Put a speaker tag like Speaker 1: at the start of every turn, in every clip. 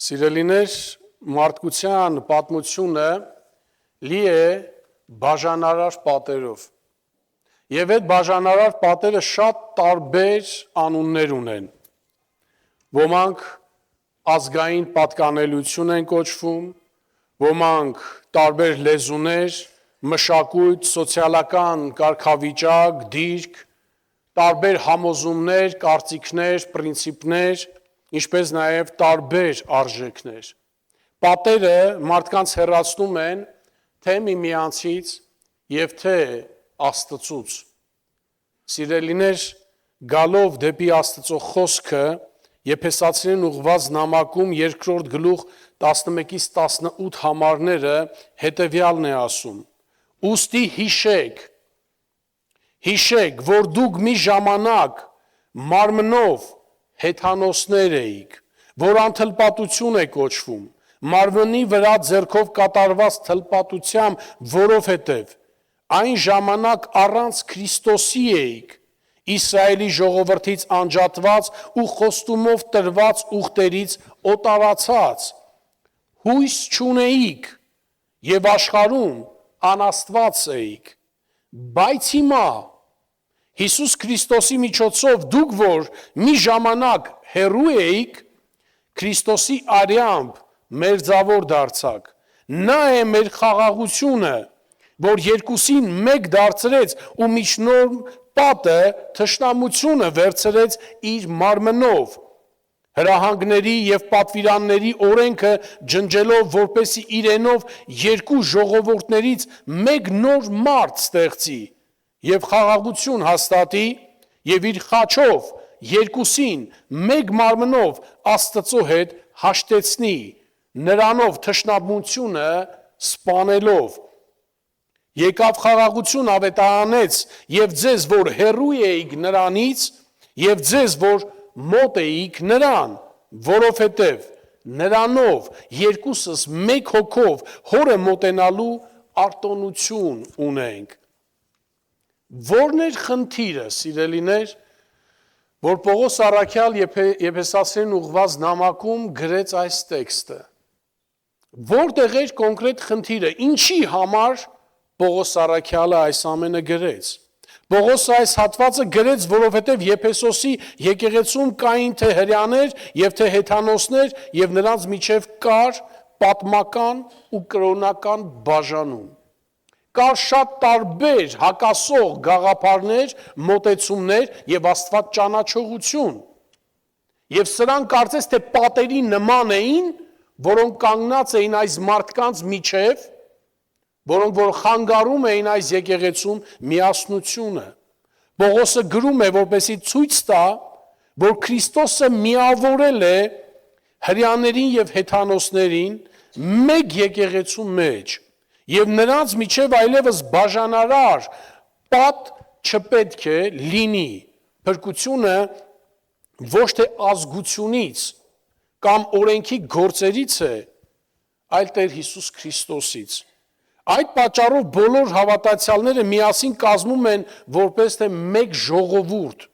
Speaker 1: Սիրելիներ, մարդկության պատմությունը լի է բաժանարար պատերով։ Եվ այդ բաժանարար պատերը շատ տարբեր անուններ ունեն։ Ոմանք ազգային պատկանելություն են կոչվում, ոմանք տարբեր լեզուներ, մշակույթ, սոցիալական կարգավիճակ, դիրք, տարբեր համոզումներ, կարծիքներ, պրինցիպներ, ինչպես նաև տարբեր արժեքներ։ Պատերը մարդկանց հեռացնում են թե միմյանցից և թե Աստծուց։ Սիրելիներ, գալով դեպի Աստծո խոսքը Եփեսացիներին ուղղված նամակում 2-րդ գլուխ 11-ից 18 համարները հետևյալն է ասում. Ուստի հիշեք, որ դուք մի ժամանակ մարմնով հեթանոսներ էիք, որ անթլպատություն է կոչվում, մարմնի վրա ձեռքով կատարված թլպատությամբ, որովհետև այն ժամանակ առանց Քրիստոսի էիք, Իսրայելի ժողովրդից անջատված ու խոստումով տրված ուխտերից օտարացած, հույս չունեիք և աշխարհում անաստված էիք, բայց հիմա Հիսուս Քրիստոսի միջոցով դուք, որ մի ժամանակ հեռու էիք, Քրիստոսի արյամբ մերձավոր դարձաք, նա է մեր խաղաղությունը, որ երկուսին մեկ դարձրեց ու միջնորմ պատը թշնամությունը վերցրեց իր մարմնով, հրահանգների և պատվիրանների օրենքը ջնջելով, որպեսզի իրենով երկու ժողովուրդներից մեկ նոր մարդ ստեղծի և խաղաղություն հաստատի և իր խաչով երկուսին մեկ մարմնով Աստծո հետ հաշտեցնի, նրանով թշնամությունը սպանելով, եկավ խաղաղություն ավետարանեց և ձեզ, որ հեռու էիք նրանից, և ձեզ, որ մոտ էիք նրան, որովհետև նրանով երկուսս մեկ հոգով հորը մոտենալու արտոնություն ունենք։ Որն էր խնդիրը, սիրելիներ, որ Պողոս առաքյալ Եփեսացիներին ուղղված նամակում գրեց այս տեքստը։ Որտեղ էր կոնկրետ խնդիրը, ինչի համար Պողոս առաքյալը այս ամենը գրեց։ Պողոսը այս հատվածը գրեց, որովհետև Եփեսոսի եկեղեցում կային թե հրեաներ և թե հեթանոսներ և նրանց միջև կար պատմական ու կրոնական բաժանում։ Կար շատ տարբեր հակասող գաղափարներ, մոտեցումներ և Աստված ճանաչողություն։ Եվ սրանք կարծես թե պատերի նման էին, որոնք կանգնած էին այս մարդկանց միջև, որոնք որ խանգարում էին այս եկեղեցում միասնությունը։ Պողոսը գրում է, որպեսզի ցույց տա, որ Քրիստոսը միավորել է հրեաներին և հեթանոսներին մեկ եկեղեցու մեջ, և նրանց միջև այլևս բաժանարար պատ չպետք է լինի։ Փրկությունը ոչ թե ազգությունից կամ օրենքի գործերից է, այլ Տեր Հիսուս Քրիստոսից։ Այդ պատճառով բոլոր հավատացյալները միասին կազմում են որպես թե մեկ ժողովուրդ,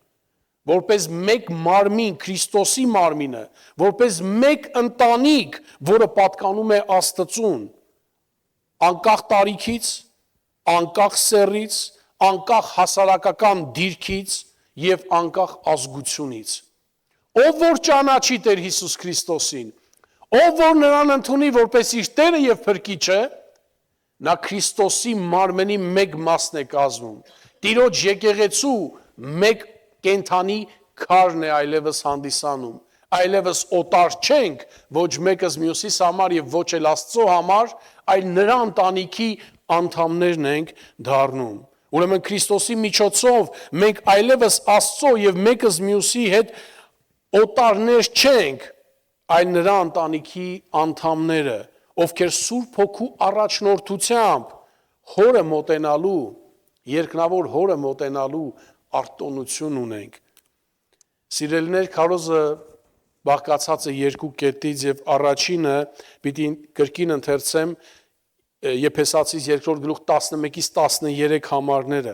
Speaker 1: որպես մեկ մարմին, Քրիստոսի մարմինը, որպես մեկ ընտանիք, որը պատկանում է Աստծուն, անկախ տարիքից, անկախ սեռից, անկախ հասարակական դիրքից և անկախ ազգությունից։ Ով որ ճանաչի Տեր Հիսուս Քրիստոսին, ով որ նրան ընդունի որպես իր Տերը և Փրկիչը, նա Քրիստոսի մարմնի մեկ մասն է կազմում։ Տիրոջ եկեղեցու մեկ կենդանի քարն է այլևս հանդիսանում։ Այլևս օտար չենք ոչ մեկս մյուսիս համար և ոչ էլ Աստծո համար, այլ նրա ընտանիքի անդամներն ենք դառնում։ Ուրեմն Քրիստոսի միջոցով մենք այլևս Աստծո և մեկս մյուսի հետ օտարներ չենք, այլ նրա ընտանիքի անդամները, ովքեր Սուրբ Հոգու առաջնորդությամբ հորը մոտենալու, երկնավոր հորը մոտենալու արտոնություն ունենք։ Սիրելիներ, քարոզը բաղկացած է երկու կետից և առաջինը պիտի կրկին ընթերցեմ Եփեսացիս 2-րդ գլուխ 11-ից 13 համարները,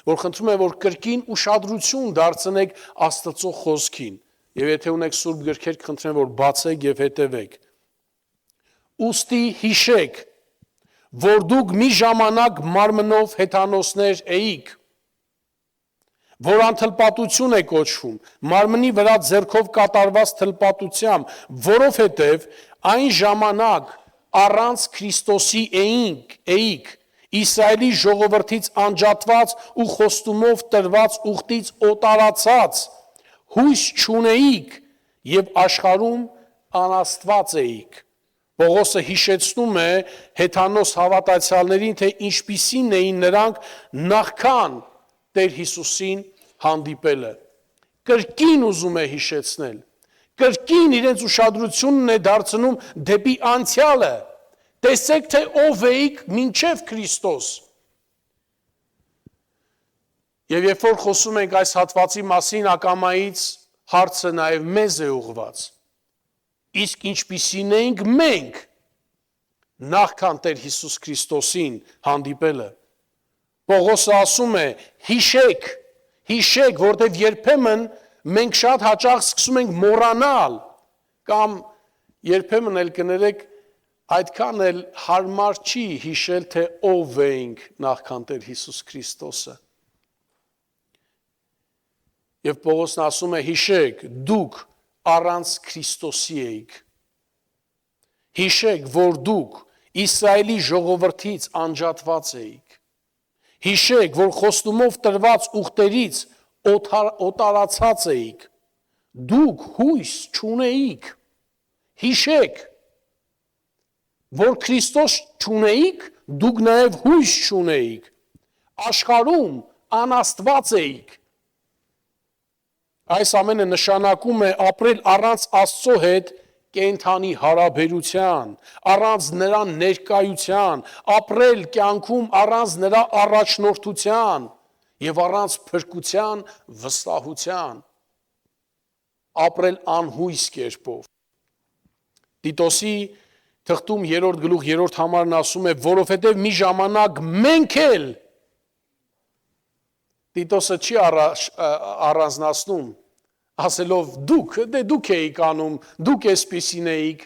Speaker 1: որ խնդրում եմ, որ կրկին ուշադրություն դարձնեք Աստծո խոսքին, և եթե ունեք սուրբ գրքեր, կխնդրեմ, որ բացեք և հետևեք։ ուստի հիշեք, որ դուք մի ժամանակ մարմնով հեթանոսներ էիք, որ անթլպատություն է կոչվում, մարմնի վրա ձեռքով կատարված թլպատությամբ, որովհետև այն ժամանակ առանց Քրիստոսի էիք, Իսրայելի ժողովրդից անջատված ու խոստումով տրված ուխտից օտարացած, հույս չունեիք և աշխարհում անաստված էիք։ Պողոսը հիշեցնում է հեթանոս հավատացյալներին, թե ինչպիսին էին նրանք նախքան Տեր Հիսուսին հանդիպելը։ Կրկին ուզում է հիշեցնել, կրկին իրենց ուշադրությունն է դարձնում դեպի անցյալը, տեսեք, թե ով էիք մինչև Քրիստոս։ Եվ երբ որ խոսում ենք այս հատվածի մասին, ակամայից հարցը նաև մեզ է ուղղված։ Իսկ ինչպիսին էինք մենք նախքան Տեր Հիսուս Քրիստոսին հանդիպելը։ Պողոսը ասում է, հիշեք, որտեղ երբեմն մենք շատ հաճախ սկսում ենք մոռանալ, կամ երբեմն էլ կներեք, այդքան էլ հարմար չի հիշել, թե ով էինք նախքան Տեր Հիսուս Քրիստոսը։ Եվ Պողոսն ասում է, հիշեք, դուք առանց Քրիստոսի էիք։ Հիշեք, որ դուք Իսրայելի ժողովրդից անջատված էիք։ Հիշեք, որ խոստումով տրված ուխտերից օտարացած էիք։ Դուք հույս չունեիք։ Հիշեք, որ Քրիստոս չունեիք, դուք նաև հույս չունեիք։ Աշխարհում անաստված էիք։ Այս ամենը նշանակում է ապրել առանց Աստծո հետ կենդանի հարաբերության, առանց նրա ներկայության, ապրել կյանքում առանց նրա առաջնորդության և առանց փրկության վստահության, ապրել անհույս կերպով։ Տիտոսի թղթում 3 գլուխ 3 համարն ասում է, որովհետև մի ժամանակ մենք էլ, Տիտոսը չի առանձնացնում, ասելով դուք էիք անում, դուք էսպիսին էիք,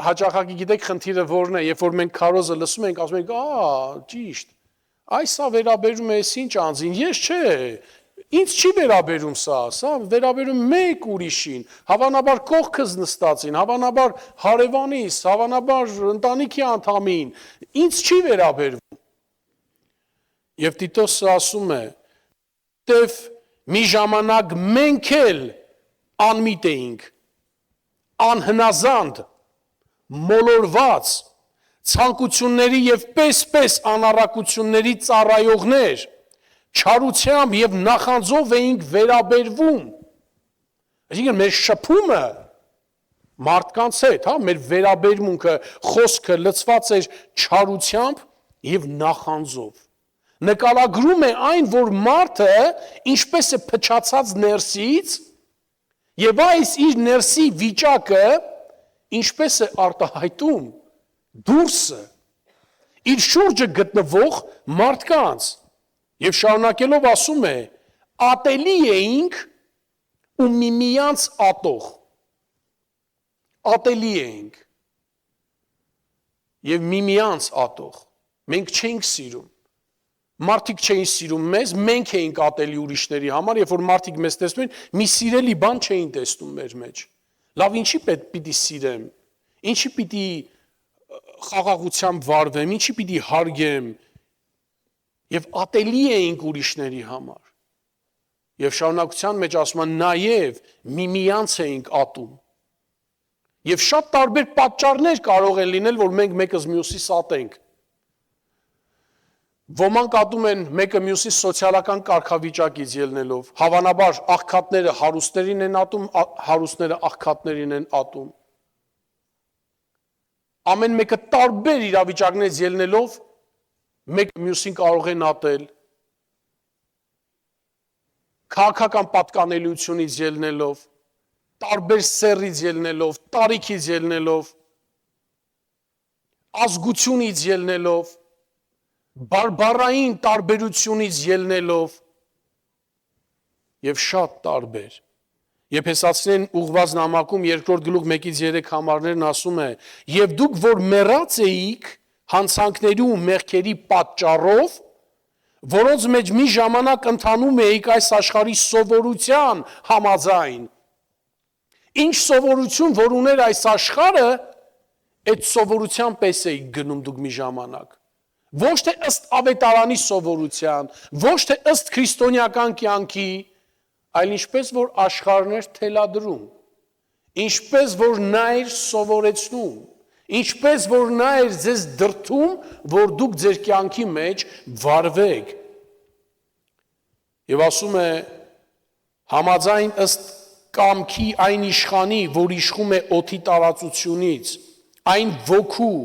Speaker 1: հաճախակի գիտեք խնդիրը որն է, երբ որ մենք քարոզը լսում ենք, ասում ենք, ճիշտ, այսա վերաբերում է ես ինչ անձին, ես չէ, ինձ չի վերաբերում սա վերաբերում մեկ ուրիշին, հավանաբար կողքս նստածին, հավանաբար հարևանիս, հավանաբար ընտանիքի անդամին, ինձ չի վերաբերվում։ Եվ Տիտոսը ասում է, «Տև մի ժամանակ մենք էլ անմիտ էինք, անհնազանդ, մոլորված, ցանկությունների և պես անառակությունների ծառայողներ, չարությամբ և նախանձով էինք վերաբերվում»։ Այսինքն մեր շփումը մարդկանց հետ, մեր վերաբերմունքը, խոսքը լցված էր չարությամբ և նախանձով։ Նկարագրում է այն, որ մարդը ինչպես է փչացած ներսից և այս իր ներսի վիճակը ինչպես է արտահայտում դուրսը իր շուրջը գտնվող մարդկանց և շարունակելով ասում է ատելի էինք ու միմյանց ատող, մենք չենք սիրում, մարդիկ չէին սիրում մեզ, մենք էինք ատելի ուրիշների համար, երբ որ մարդիկ մեզ տեսնում են, մի սիրելի բան չէին տեսնում մեր մեջ։ Լավ, ինչի պիտի սիրեմ, ինչի պիտի խաղաղությամբ վարվեմ, ինչի պիտի հարգեմ, և ատելի էինք ուրիշների համար։ Եվ շարունակության մեջ ասում են, նաև միմյանց էինք ատում։ Եվ շատ տարբեր պատճառներ կարող են լինել, որ մենք մեկս մյուսից ատենք։ Ոմանք ատում են մեկը մյուսից սոցիալական կարգավիճակից ելնելով, հավանաբար աղքատները հարուստներին են ատում, հարուստները աղքատներին են ատում։ Ամեն մեկը տարբեր իրավիճակներից ելնելով, մեկը մյուսին կարող են ատել, քաղաքական պատկանելիությունից ելնելով, տարբեր սեռից ելնելով, տարիքից ելնելով, ազգությունից ելնելով, բարբառային տարբերությունից ելնելով և շատ տարբեր։ Եփեսացիներին ուղված նամակում 2-րդ գլուխ 1-3 համարներն ասում է. «Եվ դուք որ մեռած էիք հանցանքների ու մեղքերի պատճառով, որոնց մեջ մի ժամանակ ընթանում էիք այս աշխարհի սովորության համաձայն, ինչ սովորություն որ ուներ այս աշխարհը, այդ սովորության պես էիք գնում դուք մի ժամանակ, ոչ թե ըստ ավետարանի սովորության, ոչ թե ըստ քրիստոնեական կյանքի, այլ ինչպես որ աշխարհն էր թելադրում, ինչպես որ նա էր սովորեցնում, ինչպես որ նա էր ձեզ դրդում, որ դուք ձեր կյանքի մեջ վարվեք։ Եվ ասում է, համաձայն ըստ կամքի այն իշխանի, որ իշխում է օդի տարածությունից, այն ոգու,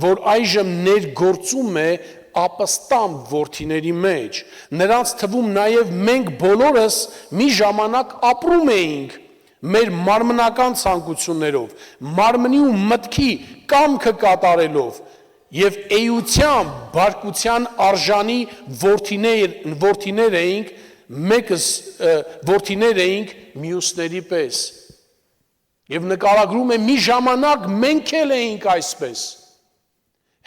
Speaker 1: որ այժմ ներգործում է ապստամբ որդիների մեջ, նրանց թվում նաև մենք բոլորս մի ժամանակ ապրում էինք մեր մարմնական ցանկություններով, մարմնի ու մտքի կամքը կատարելով եւ էյության, բարկության արժանի որդիներ էինք, մեկս որդիներ էինք մյուսների պես։ Եվ նկարագրում է մի ժամանակ մենք էլ էինք այսպես,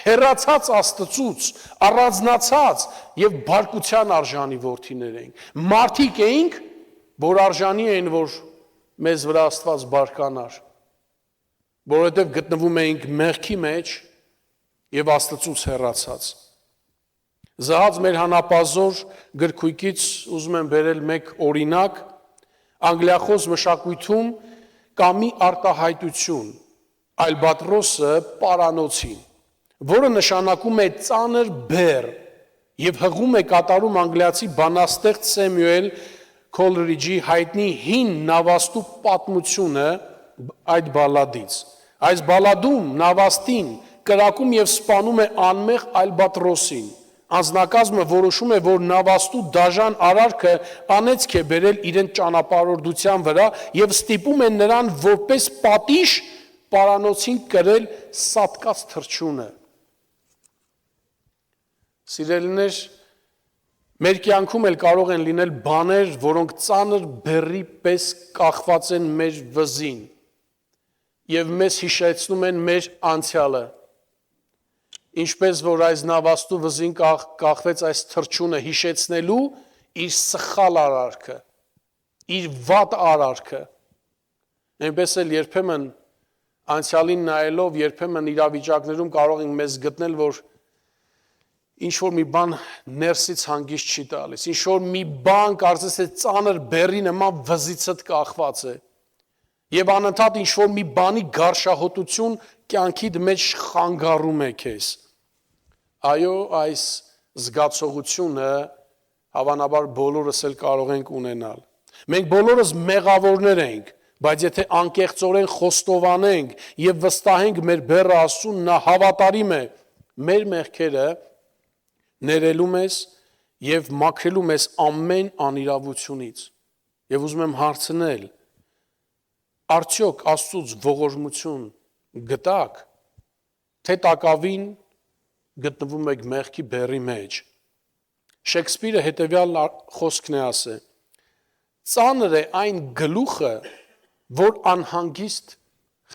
Speaker 1: հեռացած Աստծուց, առանձնացած եւ բարկության արժանի որդիներ էինք։ Մարդիկ էինք, որ արժանի էին, որ մեզ վրա Աստված բարկանար, որովհետև գտնվում էինք մեղքի մեջ եւ Աստծուց հեռացած։ Զահաց մեր հանապազոր գրքույկից ուզում եմ բերել մեկ օրինակ, անգլիախոս մշակույթում կա մի արտահայտություն, ալբատրոսը պարանոցին, որը նշանակում է ծանր բեռ եւ հղում է կատարում անգլիացի բանաստեղծ Սեմյուել Քոլրիջի հայտնի հին նավաստու պատմությունը այդ բալադից։ Այս բալադում նավաստին կրակում եւ սպանում է անմեղ ալբատրոսին։ Անձնակազմը որոշում է, որ նավաստու դաժան արարքը անեծք է բերել իրեն ճանապարհորդության վրա եւ ստիպում է նրան որպես պատիժ պարանոցին կրել սատկած թռչունը։ Սիրելիներ, մեր կյանքում էլ կարող են լինել բաներ, որոնք ծանր բեռի պես կախված են մեր վզին եւ մեզ հիշեցնում են մեր անցյալը։ Ինչպես որ այս նավաստու վզին կախվեց այս թռչունը հիշեցնելու իր սխալ արարքը, իր վատ արարքը։ Այնպես էլ երբեմն անցյալին նայելով, երբեմն իրավիճակներում կարող ենք մեզ գտնել, որ ինչ-որ մի բան ներսից հանգիստ չի տալիս, ինչ-որ մի բան կարծես է ծանր բեռի նման վզիցդ կախված է, եւ անընդհատ ինչ-որ մի բանի գարշահոտություն կյանքիդ մեջ խանգարում է քեզ։ Այո, այս զգացողությունը հավանաբար բոլորս էլ կարող ենք ունենալ։ Մենք բոլորս մեղավորներ ենք, բայց եթե անկեղծորեն խոստովանենք եւ վստահենք մեր բեռը Աստծուն, նա հավատարիմ է մեր մեղքերը ներելու մեզ եւ մաքրելու մեզ ամեն անիրավությունից։ Եվ ուզում եմ հարցնել. արդյոք Աստծուց ողորմություն գտաք, թե տակավին գտնվում եք մեղքի բեռի մեջ։ Շեքսպիրը հետևյալ խոսքն է ասել. ծանր է այն գլուխը, որ անհանգիստ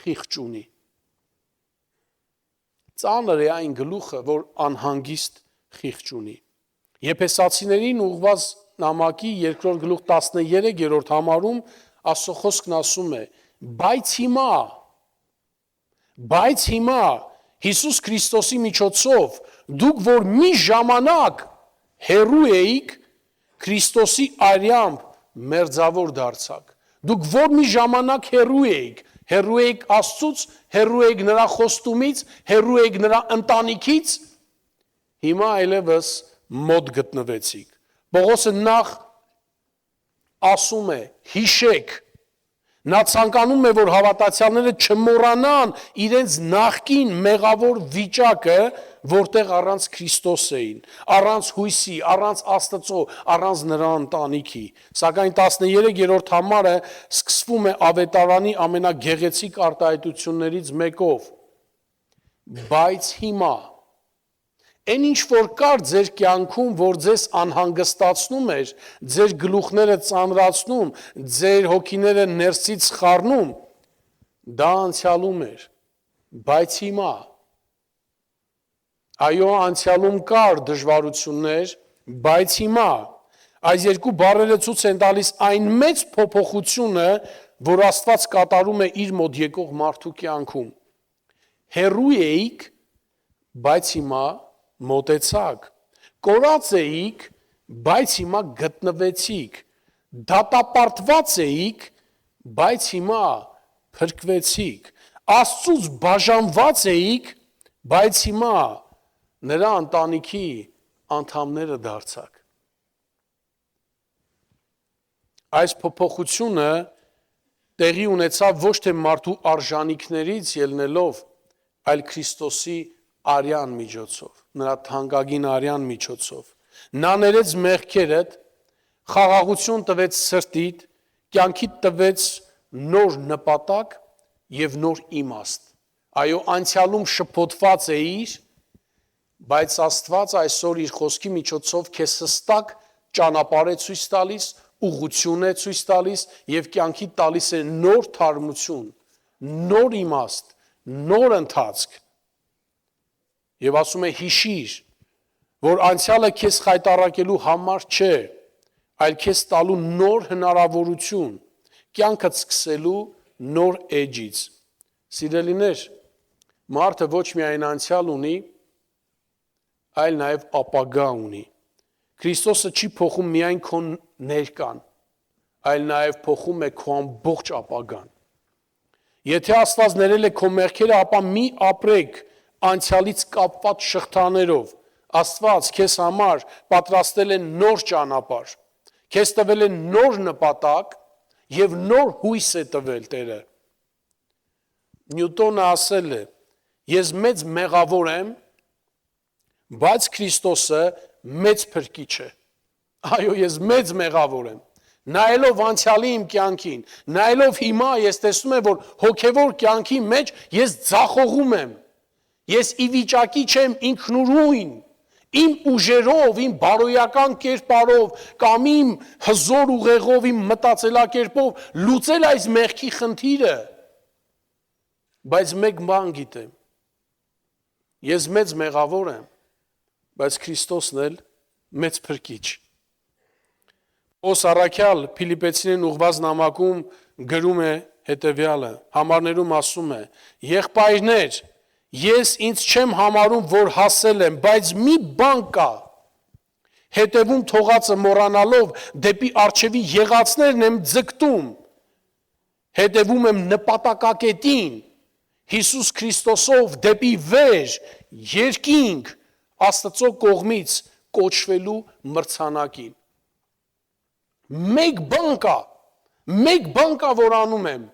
Speaker 1: խիղճ ունի։ Ծանր է այն գլուխը, որ անհանգիստ խիղճ ունի։ Եփեսացիներին ուղված նամակի 2-րդ գլուխ 13-րդ համարում Աստծո խոսքն ասում է. բայց հիմա Հիսուս Քրիստոսի միջոցով դուք որ մի ժամանակ հեռու էիք, Քրիստոսի արյամբ մերձավոր դարձաք։ Դուք որ մի ժամանակ հեռու էիք Աստծուց, հեռու էիք նրա խոստումից, հեռու էիք նրա ընտանիքից, հիմա այլևս մոտ գտնվեցիք։ Պողոսը նախ ասում է, հիշեք, նա ցանկանում է, որ հավատացյալները չմոռանան իրենց նախկին մեղավոր վիճակը, որտեղ առանց Քրիստոս էին, առանց հույսի, առանց Աստծո, առանց նրա ընտանիքի։ Սակայն 13-րդ համարը սկսվում է ավետարանի ամենագեղեցիկ արտահայտություններից մեկով։ Բայց հիմա Այն ինչ որ կար ձեր կյանքում, որ ձեզ անհանգստացնում էր, ձեր գլուխները ծանրացնում, ձեր հոգիները ներսից խառնում, դա անցյալում էր, բայց հիմա, այո, անցյալում կար դժվարություններ, բայց հիմա, այս երկու բառերը ցույց են տալիս այն մեծ փոփոխությունը, որ Աստված կատարում է իր մոտ եկող մարդու կյանքում։ Հեռու էիք, բայց հիմա մոտեցաք, կորած էիք, բայց հիմա գտնվեցիք, դատապարտված էիք, բայց հիմա փրկվեցիք, Աստծուց բաժանված էիք, բայց հիմա նրա ընտանիքի անդամները դարձաք։ Այս փոփոխությունը տեղի ունեցավ ոչ թե մարդու արժանինքներից ելնելով, այլ Քրիստոսի արյան միջոցով, նրա թանկագին արյան միջոցով։ Նա ներեց մեղքերդ, խաղաղություն տվեց սրտիդ, կյանքիդ տվեց նոր նպատակ եւ նոր իմաստ։ Այո, անցյալում շփոթված էիր, բայց Աստված այսօր իր խոսքի միջոցով քեզ հստակ ճանապարհ է ցույց տալիս, ուղղություն է ցույց տալիս եւ կյանքի տալիս է նոր թարմություն, նոր իմաստ, նոր ընթացք։ Եվ ասում է հիշիր, որ անցյալը քեզ խայտառակելու համար չէ, այլ քեզ տալու նոր հնարավորություն, կյանքդ սկսելու նոր էջից։ Սիրելիներ, մարդը ոչ միայն անցյալ ունի, այլ նաև ապագա ունի։ Քրիստոսը չի փոխում միայն քո ներկան, այլ նաև փոխում է քո ամբողջ ապագան։ Եթե Աստված ներել է քո մեղքերը, ապա մի ապրեք անցյալից կապված շղթաներով։ Աստված քեզ համար պատրաստել է նոր ճանապարհ, քեզ տվել է նոր նպատակ եւ նոր հույս է տվել Տերը։ Նյուտոնը ասել է. ես մեծ մեղավոր եմ, բայց Քրիստոսը մեծ փրկիչ է։ Այո, ես մեծ մեղավոր եմ։ Նայելով անցյալի իմ կյանքին, նայելով հիմա ես տեսնում եմ, որ հոգևոր կյանքի մեջ ես ձախողում եմ։ Ես ի վիճակի չեմ ինքնուրույն, իմ ուժերով, իմ բարոյական կերպարով կամ իմ հզոր ուղեղով, իմ մտածելակերպով լուծել այս մեղքի խնդիրը։ Բայց մեկ բան գիտեմ, ես մեծ մեղավոր եմ, բայց Քրիստոսն էլ մեծ փրկիչ։ Պողոս առաքյալ Փիլիպպեցիներին ուղված նամակում գրում է հետևյալը, համարներում ասում է. եղբայրներ, ես ինձ չեմ համարում, որ հասել եմ, բայց մի բան կա, հետևում թողածը մոռանալով դեպի առջևի եղածներն եմ ձգտում, հետևում եմ նպատակակետին, Հիսուս Քրիստոսով դեպի վեր, երկինք, Աստծո կողմից կոչվելու մրցանակին։ Մեկ բան կա, որ անում եմ,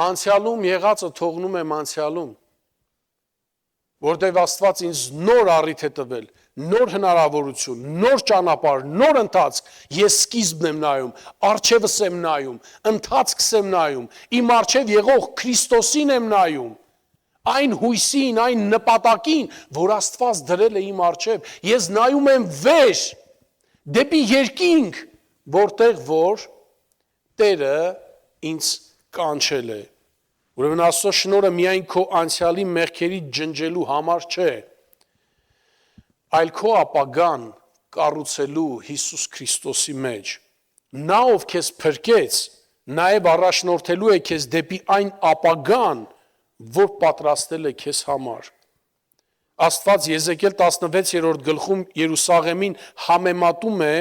Speaker 1: անցյալում եղածը թողնում եմ անցյալում, որտեղ Աստված ինձ նոր առիթ է տվել, նոր հնարավորություն, նոր ճանապարհ, նոր ընթացք, ես սկիզբն եմ նայում, առջևս եմ նայում, ընթացքս եմ նայում, իմ առջև եղող Քրիստոսին եմ նայում, այն հույսին, այն նպատակին, որ Աստված դրել է իմ առջև, ես նայում եմ վեր, դեպի երկինք, որտեղ որ Տերը ինձ կանչել է։ Ուրեմն Աստծո շնորհը միայն քո անցյալի մեղքերի ջնջելու համար չէ, այլ քո ապագան կառուցելու Հիսուս Քրիստոսի մեջ։ Նա, ով քեզ փրկեց, նաև առաջնորդելու է քեզ դեպի այն ապագան, որ պատրաստել է քեզ համար։ Աստված Եզեկիել 16-րդ գլխում Երուսաղեմին համեմատում է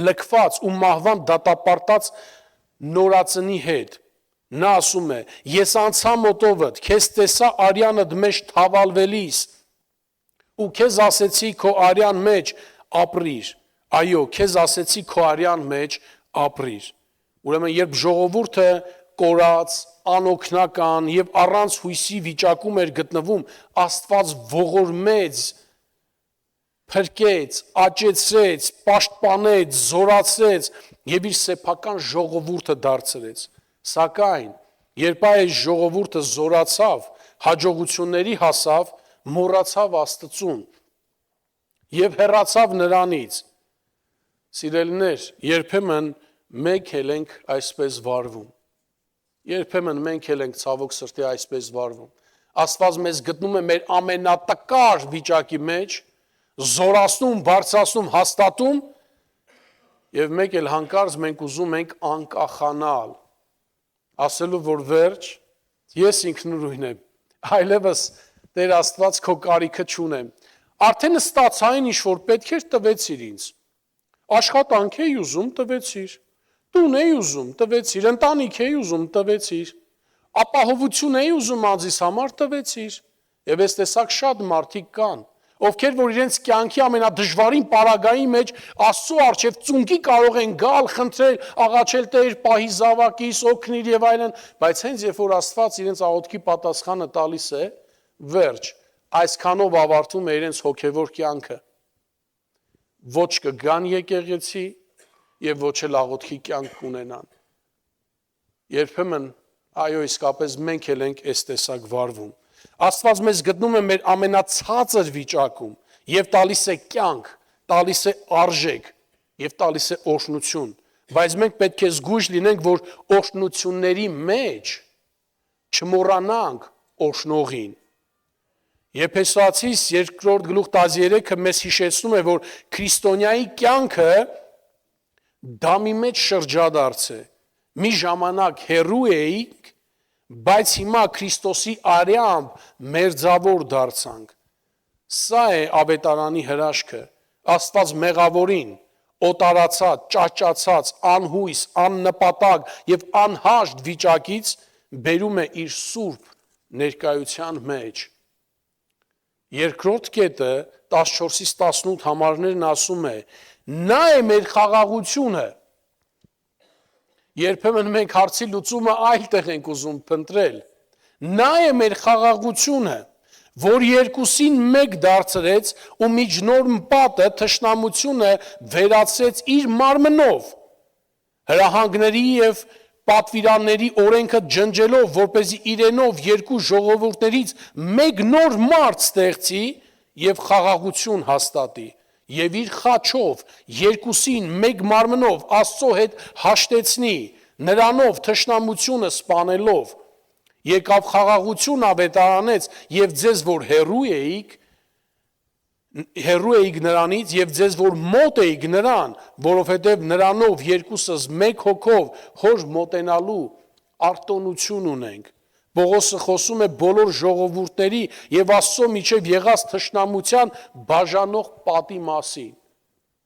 Speaker 1: լքված ու մահվան դատապարտած նորածնի հետ։ Նա ասում է. ես անցա մոտովդ, քեզ տեսա արյանդ մեջ թավալվելիս, ու քեզ ասեցի քո արյան մեջ ապրիր։ Այո, քեզ ասեցի քո արյան մեջ ապրիր։ Ուրեմն երբ ժողովուրդը կորած, անօգնական եւ առանց հույսի վիճակում էր գտնվում, Աստված ողորմեց, փրկեց, աճեցրեց, պաշտպանեց, զորացրեց եւ իր սեփական ժողովուրդը դարձրեց։ Սակայն երբ այս ժողովուրդը զորացավ, հաջողությունների հասավ, մոռացավ Աստծուն եւ հեռացավ նրանից։ Սիրելիներ, երբեմն մենք էլ ենք այսպես վարվում։ Երբեմն մենք էլ ենք ցավոք սրտի այսպես վարվում։ Աստված մեզ գտնում է մեր ամենատկար վիճակի մեջ, զորացնում, բարձրացնում, հաստատում, եւ մեկ էլ հանկարծ մենք ուզում ենք անկախանալ, ասելու որ վերջ, ես ինքնուրույն եմ, այլևս Տեր Աստված քո կարիքը չունեմ։ Արդեն ստացային ինչ որ պետք էր տվեցիր ինձ։ Աշխատանք էի ուզում, տվեցիր։ Տուն էի ուզում, տվեցիր, ընտանիք էի ուզում, տվեցիր։ Ապահովություն էի ուզում անձիս համար, տվեցիր։ Եվ այս տեսակ շատ մարդիկ կան, ովքեր որ իրենց կյանքի ամենադժվարին պարագայի մեջ Աստծո առջև ծունկի կարող են գալ, խնդրել, աղաչել Տեր, պահի զավակիս, օգնիր եւ այլն, բայց հենց երբ որ Աստված իրենց աղոթքի պատասխանը տալիս է, վերջ, այսքանով ավարտում է իրենց հոգևոր կյանքը։ Ոչ կգան եկեղեցի եւ ոչ էլ աղոթքի կյանք կունենան։ Երբեմն այո, իսկապես մենք էլ ենք այս տեսակ վարվում։ Աստված մեզ գտնում է մեր ամենացածր վիճակում եւ տալիս է կյանք, տալիս է արժեք եւ տալիս է օրհնություն, բայց մենք պետք է զգույշ լինենք, որ օրհնությունների մեջ չմոռանանք օրհնողին։ Եփեսացիս 2:13-ը մեզ հիշեցնում է, որ քրիստոնյայի կյանքը դա մի մեջ շրջադարձ է։ Մի ժամանակ հեռու էինք, բայց հիմա Քրիստոսի արյամբ մերձավոր դարձանք։ Սա է ավետարանի հրաշքը։ Աստված մեղավորին, օտարացած, ճաճացած, անհույս, աննպատակ եւ անհաշտ վիճակից բերում է իր սուրբ ներկայության մեջ։ Երկրորդ կետը 14-18 համարներն ասում է. նա է մեր խաղաղությունը։ Երբեմն մենք հարցի լուծումը այլտեղ ենք ուզում փնտրել։ Նա է մեր խաղաղությունը, որ երկուսին մեկ դարձրեց ու միջնորմ պատը թշնամությունը վերացրեց իր մարմնով։ Հրահանգների եւ պատվիրանների օրենքը ջնջելով, որպեսզի իրենով երկու ժողովուրդներից մեկ նոր մարդ ստեղծի եւ խաղաղություն հաստատի, եւ իր խաչով երկուսին մեկ մարմնով Աստծո հետ հաշտեցնի, նրանով թշնամությունը սպանելով, եկավ խաղաղություն ավետարանեց եւ ձեզ որ հեռու էիք նրանից եւ ձեզ որ մոտ էիք նրան, որովհետեւ նրանով երկուսս մեկ հոգով հոր մոտենալու արտոնություն ունենք։ Պողոսը խոսում է բոլոր ժողովուրդների եւ Աստծո միջև եղած թշնամության բաժանող պատի մասին,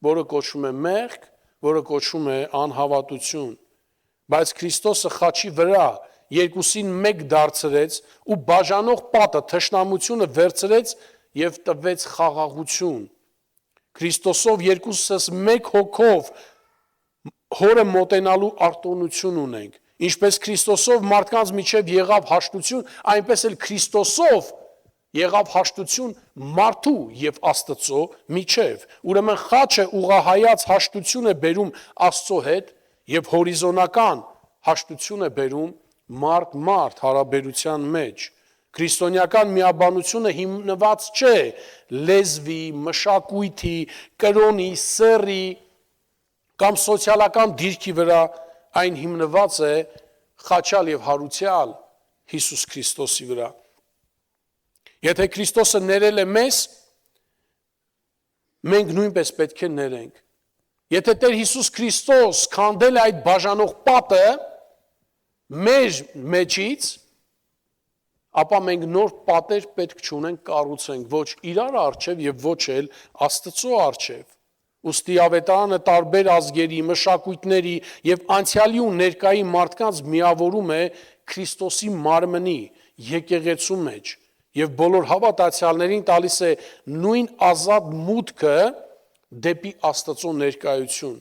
Speaker 1: որը կոչվում է մեղք, որը կոչվում է անհավատություն։ Բայց Քրիստոսը խաչի վրա երկուսին մեկ դարձրեց ու բաժանող պատը թշնամությունը վերցրեց եւ տվեց խաղաղություն։ Քրիստոսով երկուսս մեկ հոգով հորը մոտենալու արտոնություն ունենք։ Ինչպես Քրիստոսով մարդկանց միջև եղավ հաշտություն, այնպես էլ Քրիստոսով եղավ հաշտություն մարդու եւ Աստծո միջև։ Ուրեմն խաչը ուղղահայաց հաշտություն է բերում Աստծո հետ եւ հորիզոնական հաշտություն է բերում մարդ հարաբերության մեջ։ Քրիստոնեական միաբանությունը հիմնված չէ լեզվի, մշակույթի, կրոնի, սեռի կամ սոցիալական դիրքի վրա, այն հիմնված է խաչալ եւ հարուցյալ Հիսուս Քրիստոսի վրա։ Եթե Քրիստոսը ներել է մեզ, մենք նույնպես պետք է ներենք։ Եթե Տեր Հիսուս Քրիստոս քանդել է այդ բաժանող պատը մեր մեջից, ապա մենք նոր պատեր պետք չունենք կառուցենք ոչ իրար առջև եւ ոչ էլ Աստծո առջև։ Ուստի ավետարանը տարբեր ազգերի, մշակույթների եւ անցյալի ու ներկայի մարդկանց միավորում է Քրիստոսի մարմնի եկեղեցու մեջ եւ բոլոր հավատացյալներին տալիս է նույն ազատ մուտքը դեպի Աստծո ներկայություն։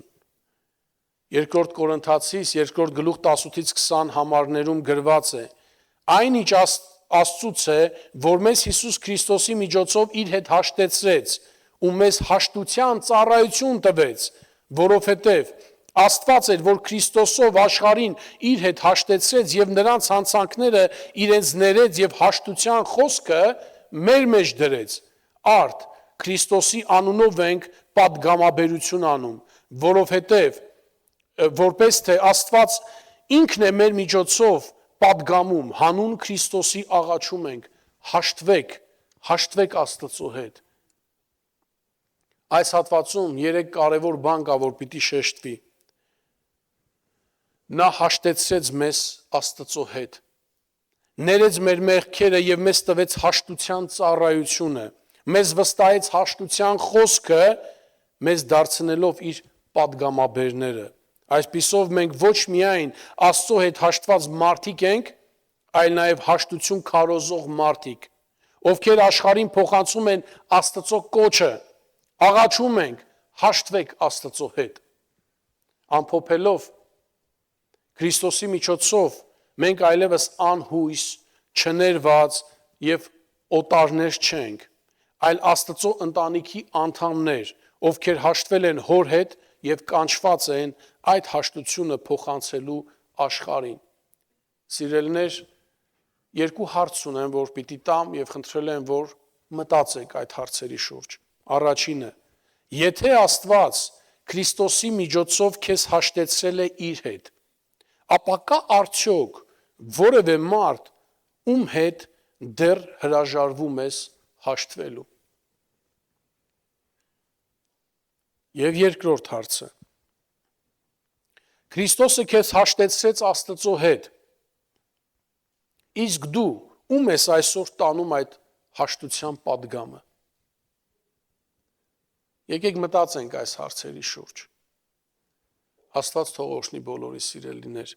Speaker 1: Երկրորդ Կորինթացիս 2:18-20 համարներում գրված է. այնինչ Աստծուց է, որ մեզ Հիսուս Քրիստոսի միջոցով իր հետ հաշտեցրեց ու մեզ հաշտության ծառայություն տվեց, որովհետև Աստված էր, որ Քրիստոսով աշխարհին իր հետ հաշտեցրեց եւ նրանց հանցանքները իրենց ներեց եւ հաշտության խոսքը մեր մեջ դրեց, արդ Քրիստոսի անունով ենք պատգամաբերություն անում, որովհետև որպես թե Աստված ինքն է մեր միջոցով պատգամում, հանուն Քրիստոսի աղաչում ենք, հաշտվեք Աստծո հետ։ Այս հատվածում 3 կարևոր բան կա, որ պիտի շեշտվի։ Նա հաշտեցրեց մեզ Աստծո հետ, ներեց մեր մեղքերը եւ մեզ տվեց հաշտության ծառայությունը, մեզ վստահեց հաշտության խոսքը, մեզ դարձնելով իր պատգամաբերները։ Այսպիսով մենք ոչ միայն Աստծո հետ հաշտված մարդիկ ենք, այլ նաև հաշտություն քարոզող մարդիկ, ովքեր աշխարհին փոխանցում են Աստծո կոչը, աղաչում ենք, հաշտվեք Աստծո հետ։ Ամփոփելով Քրիստոսի միջոցով մենք այլևս անհույս, չներված եւ օտարներ չենք, այլ Աստծո ընտանիքի անդամներ, ովքեր հաշտվել են Հոր հետ եւ կանչված են այդ հաշտությունը փոխանցելու աշխարհին։ Սիրելիներ, 2 հարց ունեմ, որ պիտի տամ եւ խնդրել եմ, որ մտածեք այդ հարցերի շուրջ։ Առաջինը, եթե Աստված Քրիստոսի միջոցով քեզ հաշտեցրել է իր հետ, ապա կա արդյոք որևէ մարդ, ում հետ դեռ հրաժարվում ես հաշտվելու։ Եվ երկրորդ հարցը, Քրիստոսը քեզ հաշտեցրեց Աստծո հետ, իսկ դու ում ես այսօր տանում այդ հաշտության պատգամը։ Եկեք մտածենք այս հարցերի շուրջ։ Աստված թող օրհնի բոլորի սիրելիներ։